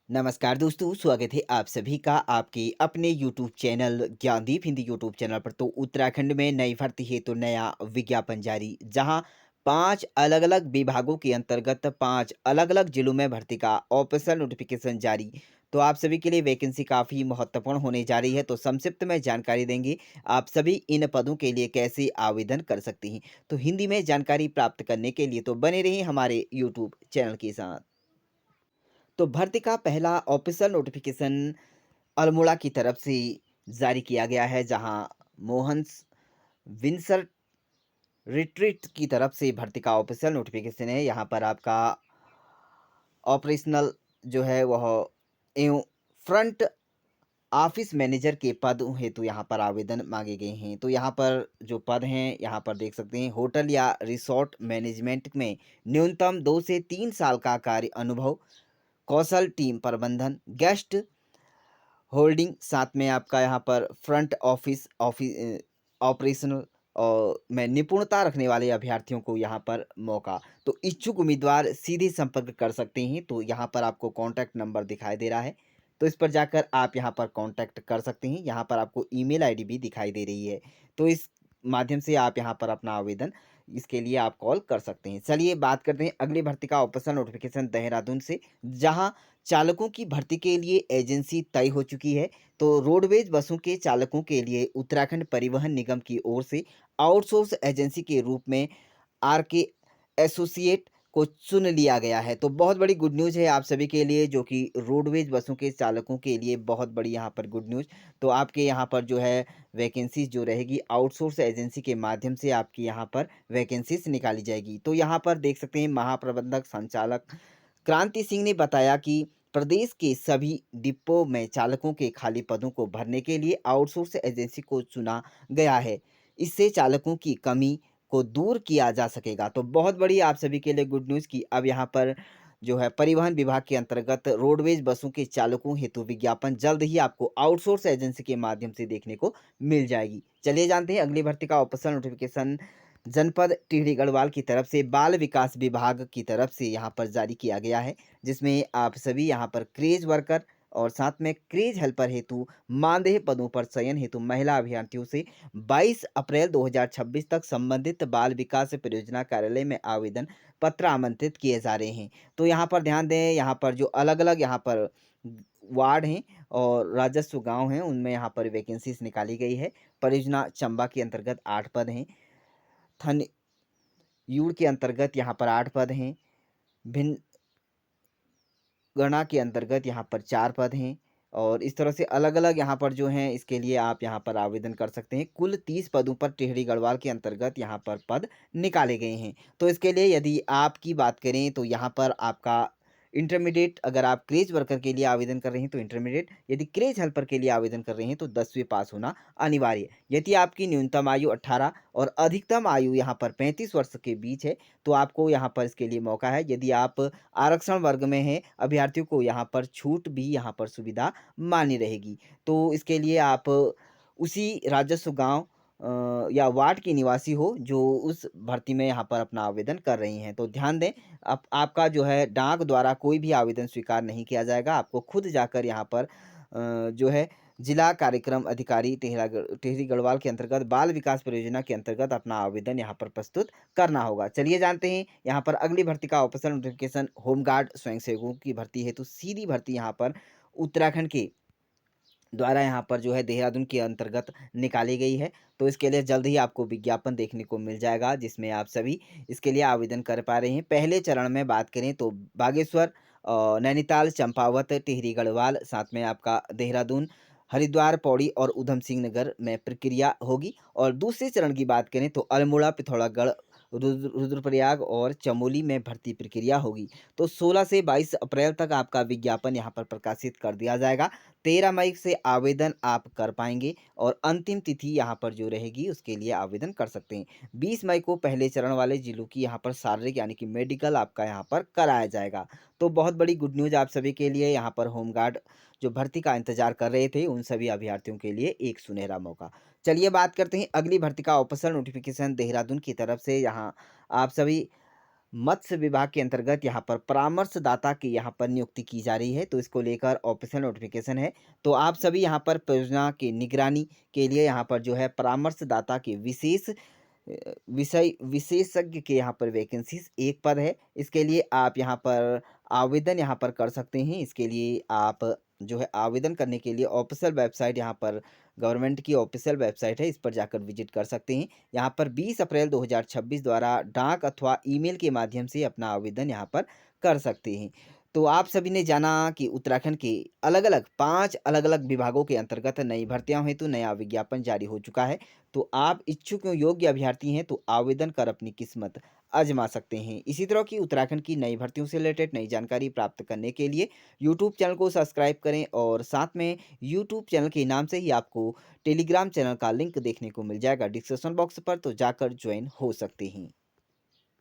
नमस्कार दोस्तों, स्वागत है आप सभी का आपके अपने YouTube channel Gyandeep Hindi YouTube channel पर। तो उत्तराखंड में नई भर्ती है तो नया विज्ञापन जारी, जहां 5 अलग-अलग विभागों के अंतर्गत 5 अलग-अलग जिलों में भर्ती का ऑफिशियल नोटिफिकेशन जारी। तो आप सभी के लिए वैकेंसी काफ़ी महत्वपूर्ण होने जा रही है, तो संक्षिप्त में जानकारी देंगे आप सभी इन पदों के लिए कैसे आवेदन कर सकते हैं। तो हिंदी में जानकारी प्राप्त करने के लिए तो बने रहिए हमारे यूट्यूब चैनल के साथ। तो भर्ती का पहला ऑफिशियल नोटिफिकेशन अल्मोड़ा की तरफ से जारी किया गया है, जहां मोहन्स विंसर रिट्रीट की तरफ से भर्ती का ऑफिशियल नोटिफिकेशन है। यहाँ पर आपका ऑपरेशनल जो है वह एवं फ्रंट ऑफिस मैनेजर के पद हेतु यहाँ पर आवेदन मांगे गए हैं। तो यहाँ पर जो पद हैं, यहाँ पर देख सकते हैं, होटल या रिसोर्ट मैनेजमेंट में न्यूनतम 2 से 3 साल का कार्य अनुभव, कौशल टीम प्रबंधन, गेस्ट होल्डिंग, साथ में आपका यहाँ पर फ्रंट ऑफिस ऑपरेशनल और में निपुणता रखने वाले अभ्यर्थियों को यहाँ पर मौका। तो इच्छुक उम्मीदवार सीधे संपर्क कर सकते हैं। तो यहाँ पर आपको कॉन्टैक्ट नंबर दिखाई दे रहा है, तो इस पर जाकर आप यहाँ पर कॉन्टैक्ट कर सकते हैं। यहाँ पर आपको ईमेल आईडी भी दिखाई दे रही है, तो इस माध्यम से आप यहाँ पर अपना आवेदन इसके लिए आप कॉल कर सकते हैं। चलिए बात करते हैं अगली भर्ती का ऑफिशियल नोटिफिकेशन देहरादून से, जहाँ चालकों की भर्ती के लिए एजेंसी तय हो चुकी है। तो रोडवेज बसों के चालकों के लिए उत्तराखंड परिवहन निगम की ओर से आउटसोर्स एजेंसी के रूप में आर के एसोसिएट को चुन लिया गया है। तो बहुत बड़ी गुड न्यूज़ है आप सभी के लिए, जो कि रोडवेज बसों के चालकों के लिए बहुत बड़ी यहाँ पर गुड न्यूज़। तो आपके यहाँ पर जो है वैकेंसीज जो रहेगी आउटसोर्स एजेंसी के माध्यम से आपकी यहाँ पर वैकेंसीज निकाली जाएगी। तो यहाँ पर देख सकते हैं, महाप्रबंधक संचालक क्रांति सिंह ने बताया कि प्रदेश के सभी डिपो में चालकों के खाली पदों को भरने के लिए आउटसोर्स एजेंसी को चुना गया है। इससे चालकों की कमी को दूर किया जा सकेगा। तो बहुत बड़ी आप सभी के लिए गुड न्यूज़ कि अब यहाँ पर जो है परिवहन विभाग के अंतर्गत रोडवेज बसों के चालकों हेतु विज्ञापन जल्द ही आपको आउटसोर्स एजेंसी के माध्यम से देखने को मिल जाएगी। चलिए जानते हैं अगली भर्ती का ऑफिशियल नोटिफिकेशन जनपद टिहरी गढ़वाल की तरफ से बाल विकास विभाग की तरफ से यहाँ पर जारी किया गया है, जिसमें आप सभी यहाँ पर क्रेज वर्कर और साथ में क्रेज हेल्पर हेतु मानदेय पदों पर चयन हेतु महिला अभ्यर्थियों से 22 अप्रैल 2026 तक संबंधित बाल विकास परियोजना कार्यालय में आवेदन पत्र आमंत्रित किए जा रहे हैं। तो यहाँ पर ध्यान दें, यहाँ पर जो अलग-अलग यहाँ पर वार्ड हैं और राजस्व गाँव हैं, उनमें यहाँ पर वैकेंसीज निकाली गई है। परियोजना चंबा के अंतर्गत 8 पद हैं। थन यूड़ के अंतर्गत यहाँ पर 8 पद हैं। भिन्न गणा के अंतर्गत यहाँ पर 4 पद हैं। और इस तरह से अलग-अलग यहाँ पर जो हैं, इसके लिए आप यहाँ पर आवेदन कर सकते हैं। कुल 30 पदों पर टिहरी गढ़वाल के अंतर्गत यहाँ पर पद निकाले गए हैं। तो इसके लिए यदि आपकी बात करें तो यहाँ पर आपका इंटरमीडिएट, अगर आप क्रेज वर्कर के लिए आवेदन कर रहे हैं तो इंटरमीडिएट, यदि क्रेज हेल्पर के लिए आवेदन कर रहे हैं तो 10वीं पास होना अनिवार्य है। यदि आपकी न्यूनतम आयु 18 और अधिकतम आयु यहाँ पर 35 वर्ष के बीच है, तो आपको यहाँ पर इसके लिए मौका है। यदि आप आरक्षण वर्ग में हैं, अभ्यर्थियों को यहाँ पर छूट भी यहाँ पर सुविधा मान्य रहेगी। तो इसके लिए आप उसी राजस्व गाँव या वार्ड के निवासी हो जो उस भर्ती में यहाँ पर अपना आवेदन कर रही हैं। तो ध्यान दें, आप आपका जो है डाक द्वारा कोई भी आवेदन स्वीकार नहीं किया जाएगा। आपको खुद जाकर यहाँ पर जो है जिला कार्यक्रम अधिकारी टिहरी गढ़वाल के अंतर्गत बाल विकास परियोजना के अंतर्गत अपना आवेदन यहाँ पर प्रस्तुत करना होगा। चलिए जानते हैं यहाँ पर अगली भर्ती का ऑफिशियल नोटिफिकेशन होमगार्ड स्वयंसेवकों की भर्ती है। तो सीधी भर्ती यहाँ पर उत्तराखंड के द्वारा यहाँ पर जो है देहरादून के अंतर्गत निकाली गई है। तो इसके लिए जल्द ही आपको विज्ञापन देखने को मिल जाएगा, जिसमें आप सभी इसके लिए आवेदन कर पा रहे हैं। पहले चरण में बात करें तो बागेश्वर, नैनीताल, चंपावत, टिहरी गढ़वाल, साथ में आपका देहरादून, हरिद्वार, पौड़ी और ऊधम सिंह नगर में प्रक्रिया होगी। और दूसरे चरण की बात करें तो अल्मोड़ा, पिथौरागढ़, रुद्रप्रयाग और चमोली में भर्ती प्रक्रिया होगी। तो 16 से 22 अप्रैल तक आपका विज्ञापन यहाँ पर प्रकाशित कर दिया जाएगा। 13 मई से आवेदन आप कर पाएंगे और अंतिम तिथि यहाँ पर जो रहेगी उसके लिए आवेदन कर सकते हैं। 20 मई को पहले चरण वाले जिलों की यहाँ पर शारीरिक यानी कि मेडिकल आपका यहाँ पर कराया जाएगा। तो बहुत बड़ी गुड न्यूज़ आप सभी के लिए, यहाँ पर होमगार्ड जो भर्ती का इंतजार कर रहे थे उन सभी अभ्यर्थियों के लिए एक सुनहरा मौका। चलिए बात करते हैं अगली भर्ती का ऑफिशियल नोटिफिकेशन देहरादून की तरफ से। यहाँ आप सभी मत्स्य विभाग के अंतर्गत यहाँ पर परामर्शदाता की यहाँ पर नियुक्ति की जा रही है, तो इसको लेकर ऑफिशियल नोटिफिकेशन है। तो आप सभी यहाँ पर परियोजना की निगरानी के लिए यहाँ पर जो है परामर्शदाता के विशेष विषय विशेषज्ञ के यहाँ पर वैकेंसीज़ एक पद है। इसके लिए आप यहाँ पर आवेदन यहाँ पर कर सकते हैं। इसके लिए आप जो है आवेदन करने के लिए ऑफ़िशियल वेबसाइट यहाँ पर गवर्नमेंट की ऑफ़िशियल वेबसाइट है, इस पर जाकर विज़िट कर सकते हैं। यहाँ पर 20 अप्रैल 2026 द्वारा डाक अथवा ईमेल के माध्यम से अपना आवेदन यहाँ पर कर सकते हैं। तो आप सभी ने जाना कि उत्तराखंड के अलग-अलग 5 अलग-अलग विभागों के अंतर्गत नई भर्तियों हेतु नया विज्ञापन जारी हो चुका है। तो आप इच्छुक एवं योग्य अभ्यर्थी हैं तो आवेदन कर अपनी किस्मत आज़मा सकते हैं। इसी तरह की उत्तराखंड की नई भर्तियों से रिलेटेड नई जानकारी प्राप्त करने के लिए यूट्यूब चैनल को सब्सक्राइब करें और साथ में यूट्यूब चैनल के नाम से ही आपको टेलीग्राम चैनल का लिंक देखने को मिल जाएगा डिस्क्रिप्शन बॉक्स पर, तो जाकर ज्वाइन हो सकते हैं।